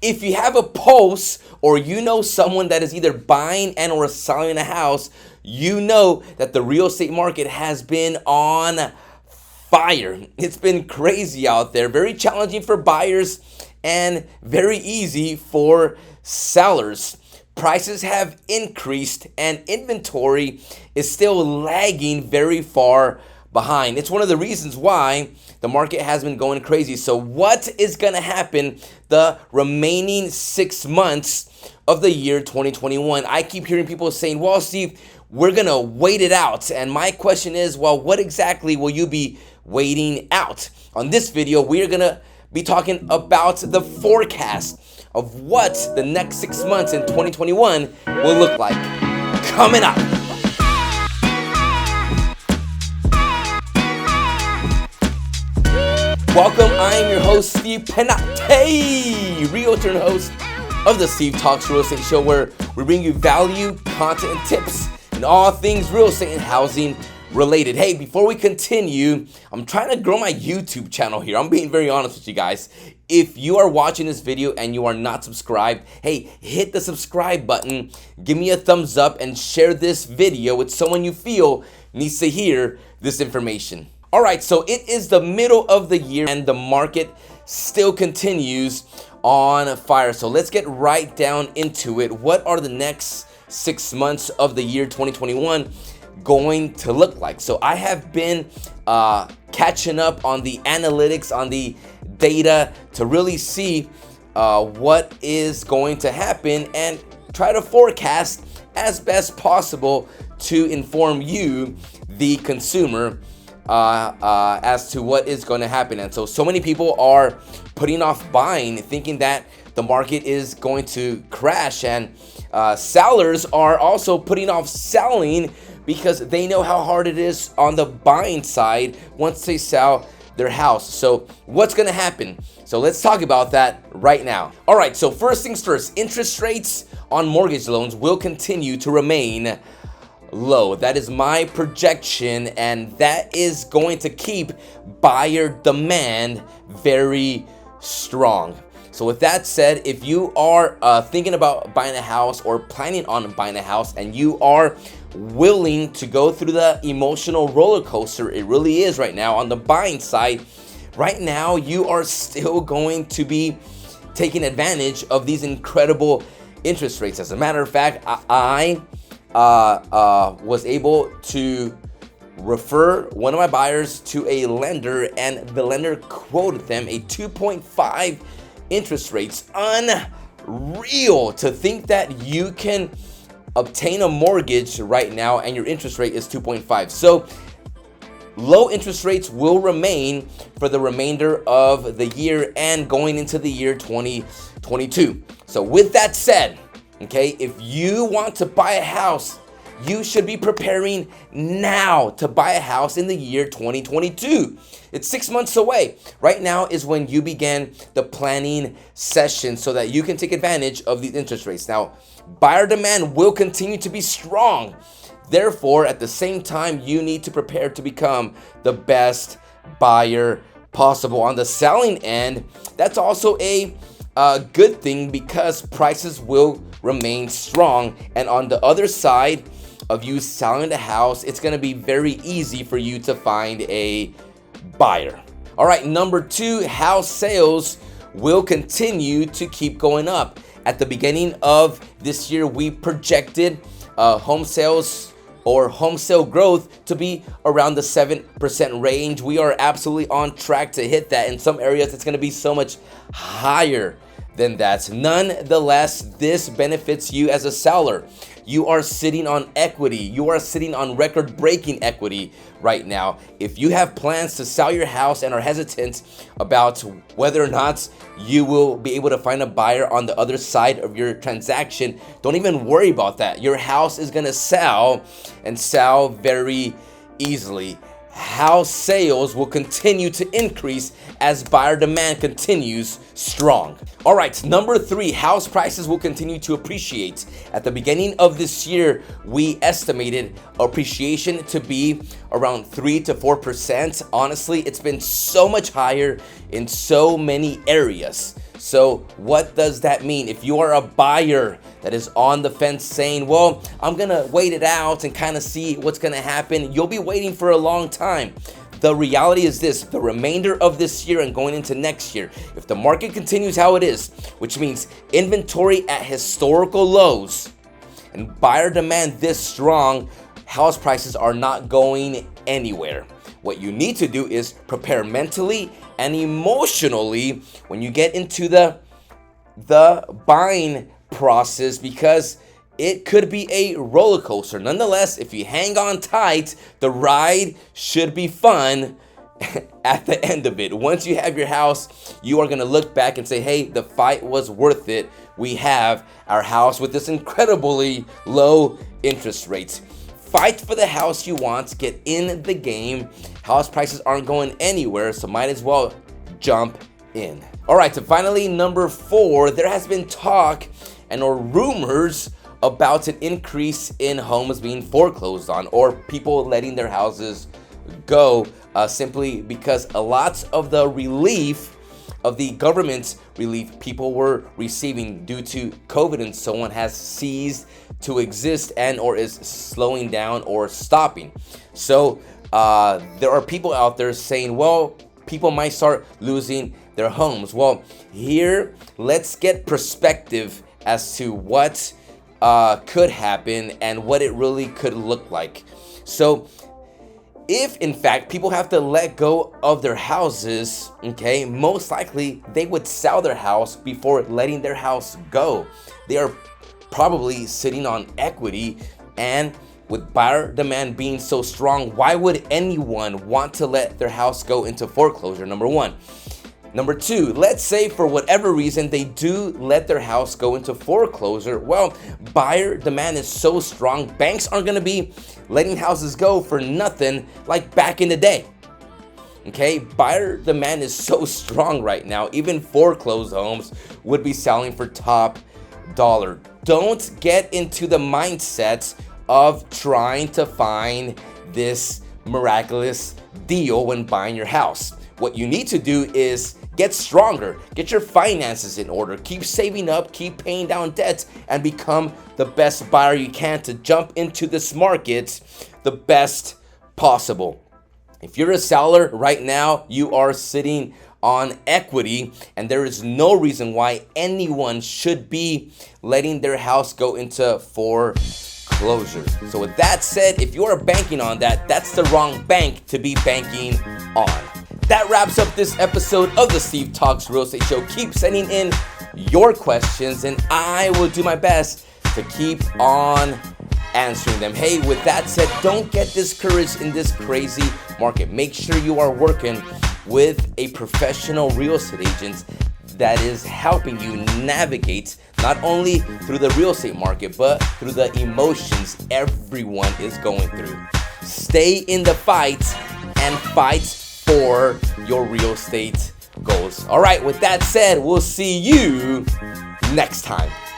if you have a pulse or you know someone that is either buying and or selling a house, you know that the real estate market has been on fire. It's been crazy out there, very challenging for buyers and very easy for sellers. Prices have increased and inventory is still lagging very far behind. It's one of the reasons why the market has been going crazy. So what is going to happen the remaining 6 months of the year 2021? I keep hearing people saying, well, Steve, we're going to wait it out. And my question is, well, what exactly will you be waiting out? On this video, we are going to be talking about the forecast of what the next 6 months in 2021 will look like. Coming up. Welcome, I am your host, Steve Penate, realtor and host of the Steve Talks Real Estate Show, where we bring you value, content, and tips in all things real estate and housing related. Hey, before we continue, I'm trying to grow my YouTube channel here. I'm being very honest with you guys. If you are watching this video and you are not subscribed, hey, hit the subscribe button, give me a thumbs up, and share this video with someone you feel needs to hear this information. All right, so it is the middle of the year and the market still continues on fire. So let's get right down into it. What are the next 6 months of the year 2021 going to look like? So I have been catching up on the analytics, on the data to really see what is going to happen and try to forecast as best possible to inform you, the consumer, as to what is going to happen. And so many people are putting off buying, thinking that the market is going to crash, and sellers are also putting off selling because they know how hard it is on the buying side once they sell their house. So what's going to happen? So let's talk about that right now. All right, so first things first, interest rates on mortgage loans will continue to remain low. That is my projection, and that is going to keep buyer demand very strong. So with that said, if you are thinking about buying a house or planning on buying a house and you are willing to go through the emotional roller coaster it really is right now on the buying side, right now you are still going to be taking advantage of these incredible interest rates. As a matter of fact, I was able to refer one of my buyers to a lender, and the lender quoted them a 2.5 interest rates. Unreal to think that you can obtain a mortgage right now and your interest rate is 2.5. So low interest rates will remain for the remainder of the year and going into the year 2022. So with that said, okay, if you want to buy a house, you should be preparing now to buy a house in the year 2022. It's 6 months away. Right now is when you begin the planning session so that you can take advantage of these interest rates. Now, buyer demand will continue to be strong. Therefore, at the same time, you need to prepare to become the best buyer possible. On the selling end, that's also a good thing because prices will remain strong. And on the other side of you selling the house, it's going to be very easy for you to find a buyer. All right, number 2, house sales will continue to keep going up. At the beginning of this year, we projected home sales or home sale growth to be around the 7% range. We are absolutely on track to hit that. In some areas, it's going to be so much higher than that. Nonetheless, this benefits you as a seller. You are sitting on equity. You are sitting on record-breaking equity right now. If you have plans to sell your house and are hesitant about whether or not you will be able to find a buyer on the other side of your transaction, don't even worry about that. Your house is gonna sell and sell very easily. House sales will continue to increase as buyer demand continues strong. All right, number 3, house prices will continue to appreciate. At the beginning of this year, we estimated appreciation to be around 3 to 4%. Honestly, it's been so much higher in so many areas. So what does that mean? If you are a buyer that is on the fence saying, well, I'm gonna wait it out and kind of see what's gonna happen, you'll be waiting for a long time. The reality is this: the remainder of this year and going into next year, if the market continues how it is, which means inventory at historical lows and buyer demand this strong, house prices are not going anywhere. What you need to do is prepare mentally and emotionally when you get into the buying process, because it could be a roller coaster. Nonetheless, if you hang on tight, the ride should be fun at the end of it. Once you have your house, you are going to look back and say, hey, the fight was worth it. We have our house with this incredibly low interest rates. Fight for the house you want. Get in the game. House prices aren't going anywhere, so might as well jump in. All right, so finally, number 4, there has been talk or rumors about an increase in homes being foreclosed on, or people letting their houses go, simply because a lot of the relief of the government's relief people were receiving due to COVID and so on has ceased to exist and or is slowing down or stopping. So there are people out there saying, well, people might start losing their homes. Well, here, let's get perspective as to what could happen and what it really could look like. So if in fact people have to let go of their houses, okay, most likely they would sell their house before letting their house go. They are probably sitting on equity, and with buyer demand being so strong, why would anyone want to let their house go into foreclosure? Number 1. Number 2, let's say for whatever reason they do let their house go into foreclosure. Well, buyer demand is so strong, banks aren't going to be letting houses go for nothing like back in the day. Okay, buyer demand is so strong right now, even foreclosed homes would be selling for top dollar. Don't get into the mindset of trying to find this miraculous deal when buying your house. What you need to do is get stronger, get your finances in order, keep saving up, keep paying down debts, and become the best buyer you can to jump into this market the best possible. If you're a seller right now, you are sitting on equity, and there is no reason why anyone should be letting their house go into foreclosure. So with that said, if you are banking on that, that's the wrong bank to be banking on. That wraps up this episode of the Steve Talks Real Estate Show. Keep sending in your questions, and I will do my best to keep on answering them. Hey, with that said, don't get discouraged in this crazy market. Make sure you are working with a professional real estate agent that is helping you navigate not only through the real estate market, but through the emotions everyone is going through. Stay in the fight and fight for your real estate goals. All right, with that said, we'll see you next time.